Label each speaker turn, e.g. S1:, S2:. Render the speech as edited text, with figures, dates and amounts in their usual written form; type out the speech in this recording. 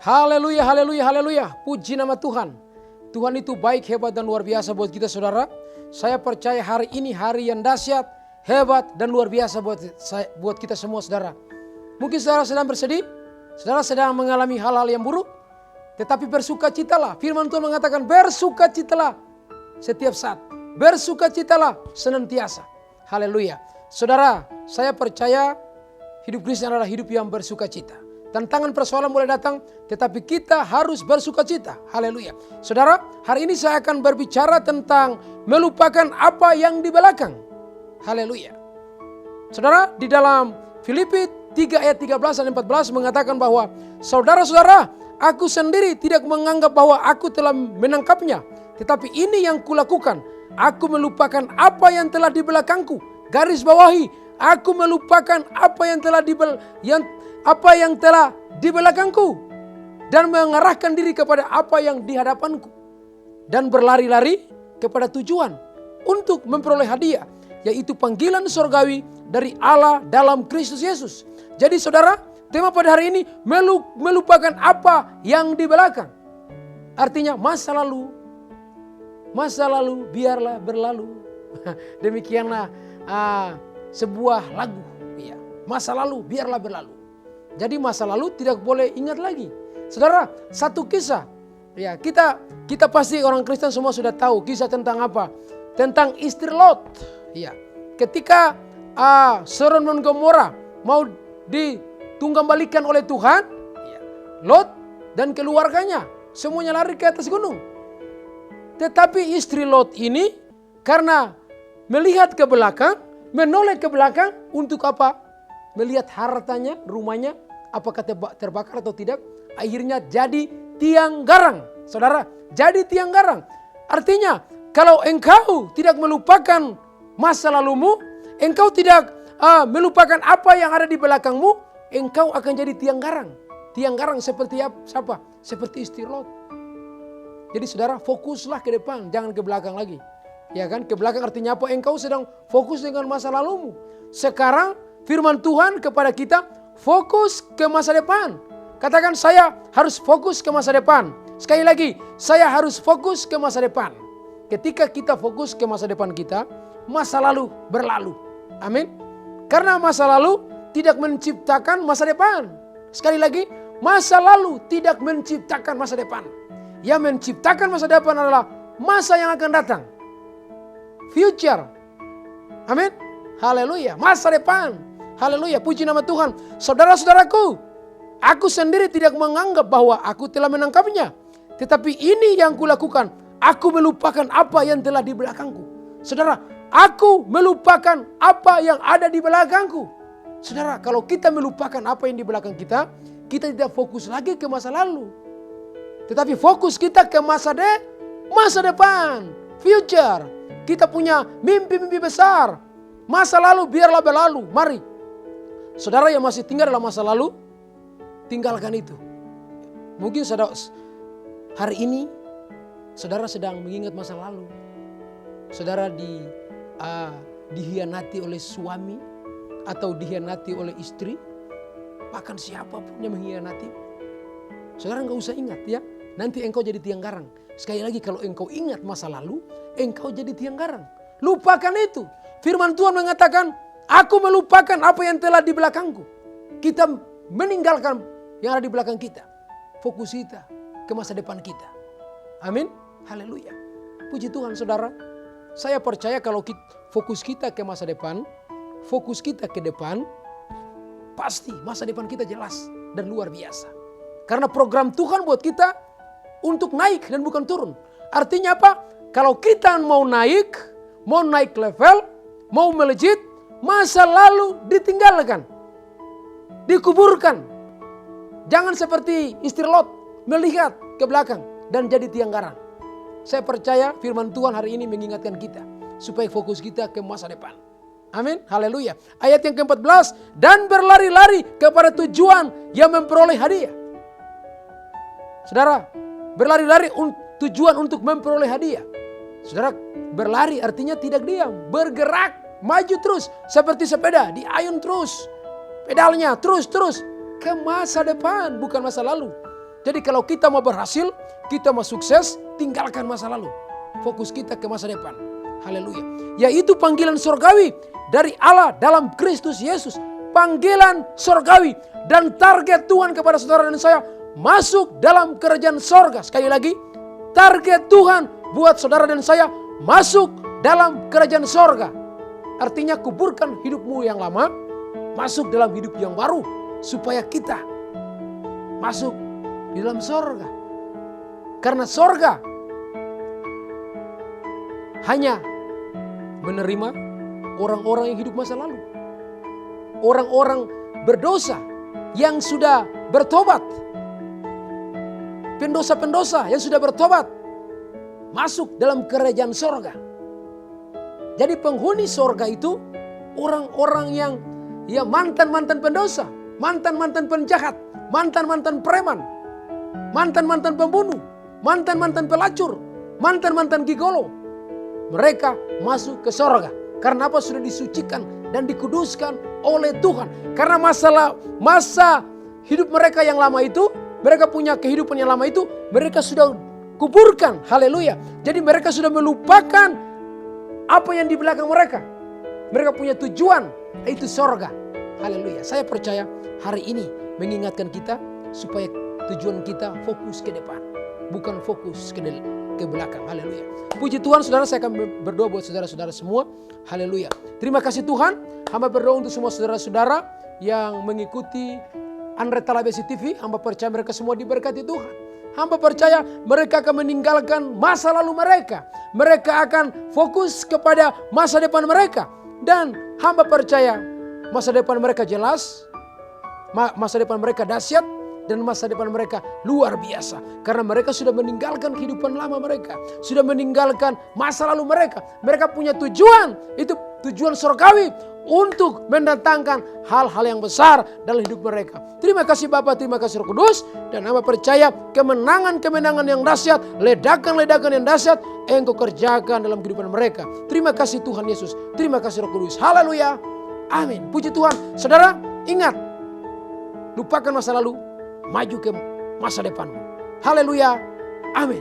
S1: Haleluya, haleluya, haleluya. Puji nama Tuhan. Tuhan itu baik, hebat, dan luar biasa buat kita saudara. Saya percaya hari ini hari yang dahsyat, hebat, dan luar biasa buat kita semua saudara. Mungkin saudara sedang bersedih, saudara sedang mengalami hal-hal yang buruk. Tetapi bersukacitalah. Firman Tuhan mengatakan bersukacitalah setiap saat. Bersukacitalah senantiasa. Haleluya. Saudara, saya percaya hidup Kristen adalah hidup yang bersukacita. Tantangan persoalan mulai datang, tetapi kita harus bersukacita. Haleluya. Saudara, hari ini saya akan berbicara tentang melupakan apa yang di belakang. Haleluya. Saudara, di dalam Filipi 3 ayat 13 dan 14 mengatakan bahwa saudara-saudara, aku sendiri tidak menganggap bahwa aku telah menangkapnya. Tetapi ini yang kulakukan. Aku melupakan apa yang telah di belakangku. Garis bawahi, aku melupakan apa yang telah di belakangku. Dan mengarahkan diri kepada apa yang di hadapanku. Dan berlari-lari kepada tujuan untuk memperoleh hadiah. Yaitu panggilan surgawi dari Allah dalam Kristus Yesus. Jadi saudara, tema pada hari ini melupakan apa yang di belakang. Artinya masa lalu biarlah berlalu. Demikianlah sebuah lagu. Ya, masa lalu biarlah berlalu. Jadi masa lalu tidak boleh ingat lagi. Saudara, satu kisah. Ya, kita pasti orang Kristen semua sudah tahu kisah tentang apa? Tentang istri Lot. Ya, ketika Sodom dan Gomora mau ditunggambalikan oleh Tuhan, ya, Lot dan keluarganya semuanya lari ke atas gunung. Tetapi istri Lot ini karena melihat ke belakang, menoleh ke belakang untuk apa? Melihat hartanya, rumahnya, apakah terbakar atau tidak. Akhirnya jadi tiang garang. Saudara, jadi tiang garang. Artinya kalau engkau tidak melupakan masa lalumu, engkau tidak melupakan apa yang ada di belakangmu, engkau akan jadi tiang garang. Tiang garang seperti siapa? Seperti istri Lot. Jadi saudara, fokuslah ke depan, jangan ke belakang lagi. Ya kan, ke belakang artinya apa? Engkau sedang fokus dengan masa lalumu. Sekarang firman Tuhan kepada kita, fokus ke masa depan. Katakan, saya harus fokus ke masa depan. Sekali lagi, saya harus fokus ke masa depan. Ketika kita fokus ke masa depan kita, masa lalu berlalu. Amin. Karena masa lalu tidak menciptakan masa depan. Sekali lagi, masa lalu tidak menciptakan masa depan. Yang menciptakan masa depan adalah masa yang akan datang. Future. Amin. Haleluya. Masa depan. Haleluya. Puji nama Tuhan. Saudara-saudaraku, aku sendiri tidak menganggap bahwa aku telah menangkapnya. Tetapi ini yang kulakukan. Aku melupakan apa yang telah di belakangku. Saudara, aku melupakan apa yang ada di belakangku. Saudara, kalau kita melupakan apa yang di belakang kita tidak fokus lagi ke masa lalu. Tetapi fokus kita ke masa depan. Future. Kita punya mimpi-mimpi besar. Masa lalu biarlah berlalu. Mari. Saudara yang masih tinggal dalam masa lalu, tinggalkan itu. Mungkin saudara hari ini saudara sedang mengingat masa lalu. Saudara dihianati oleh suami atau dihianati oleh istri, bahkan siapapun yang mengkhianati. Saudara enggak usah ingat ya, nanti engkau jadi tiang garang. Sekali lagi, kalau engkau ingat masa lalu, engkau jadi tiang garang. Lupakan itu. Firman Tuhan mengatakan, aku melupakan apa yang telah di belakangku. Kita meninggalkan yang ada di belakang kita. Fokus kita ke masa depan kita. Amin. Haleluya. Puji Tuhan saudara. Saya percaya kalau fokus kita ke masa depan, fokus kita ke depan, pasti masa depan kita jelas dan luar biasa. Karena program Tuhan buat kita untuk naik dan bukan turun. Artinya apa? Kalau kita mau naik level, mau melejit, masa lalu ditinggalkan, dikuburkan. Jangan seperti istri Lot melihat ke belakang dan jadi tiang garang. Saya percaya firman Tuhan hari ini mengingatkan kita supaya fokus kita ke masa depan. Amin. Haleluya. Ayat yang ke-14, dan berlari-lari kepada tujuan yang memperoleh hadiah. Saudara, berlari-lari tujuan untuk memperoleh hadiah. Saudara, berlari artinya tidak diam, bergerak, maju terus seperti sepeda, diayun terus. Pedalnya terus ke masa depan, bukan masa lalu. Jadi kalau kita mau berhasil, kita mau sukses, tinggalkan masa lalu. Fokus kita ke masa depan. Haleluya. Yaitu panggilan surgawi dari Allah dalam Kristus Yesus. Panggilan surgawi dan target Tuhan kepada saudara dan saya masuk dalam kerajaan sorga. Sekali lagi, target Tuhan buat saudara dan saya masuk dalam kerajaan sorga. Artinya kuburkan hidupmu yang lama, masuk dalam hidup yang baru. Supaya kita masuk di dalam sorga. Karena sorga hanya menerima orang-orang yang hidup masa lalu. Orang-orang berdosa yang sudah bertobat. Pendosa-pendosa yang sudah bertobat masuk dalam kerajaan sorga. Jadi penghuni sorga itu orang-orang yang mantan-mantan pendosa, mantan-mantan penjahat, mantan-mantan preman, mantan-mantan pembunuh, mantan-mantan pelacur, mantan-mantan gigolo. Mereka masuk ke sorga. Karena apa? Sudah disucikan dan dikuduskan oleh Tuhan. Karena masa hidup mereka yang lama itu, mereka punya kehidupan yang lama itu, mereka sudah kuburkan. Haleluya. Jadi mereka sudah melupakan apa yang di belakang mereka. Mereka punya tujuan, yaitu sorga. Haleluya. Saya percaya hari ini mengingatkan kita supaya tujuan kita fokus ke depan, bukan fokus ke belakang. Haleluya. Puji Tuhan, saudara, saya akan berdoa buat saudara-saudara semua. Haleluya. Terima kasih Tuhan. Hamba berdoa untuk semua saudara-saudara yang mengikuti Andre Talabesi TV. Hamba percaya mereka semua diberkati Tuhan. Hamba percaya mereka akan meninggalkan masa lalu mereka. Mereka akan fokus kepada masa depan mereka. Dan hamba percaya masa depan mereka jelas, masa depan mereka dahsyat, dan masa depan mereka luar biasa. Karena mereka sudah meninggalkan kehidupan lama mereka. Sudah meninggalkan masa lalu mereka. Mereka punya tujuan, itu tujuan surgawi. Untuk mendatangkan hal-hal yang besar dalam hidup mereka. Terima kasih Bapa, terima kasih Roh Kudus. Dan hamba percaya kemenangan-kemenangan yang dahsyat, ledakan-ledakan yang dahsyat, Engkau kerjakan dalam kehidupan mereka. Terima kasih Tuhan Yesus, terima kasih Roh Kudus. Haleluya, amin. Puji Tuhan. Saudara, ingat, lupakan masa lalu, maju ke masa depanmu. Haleluya, amin.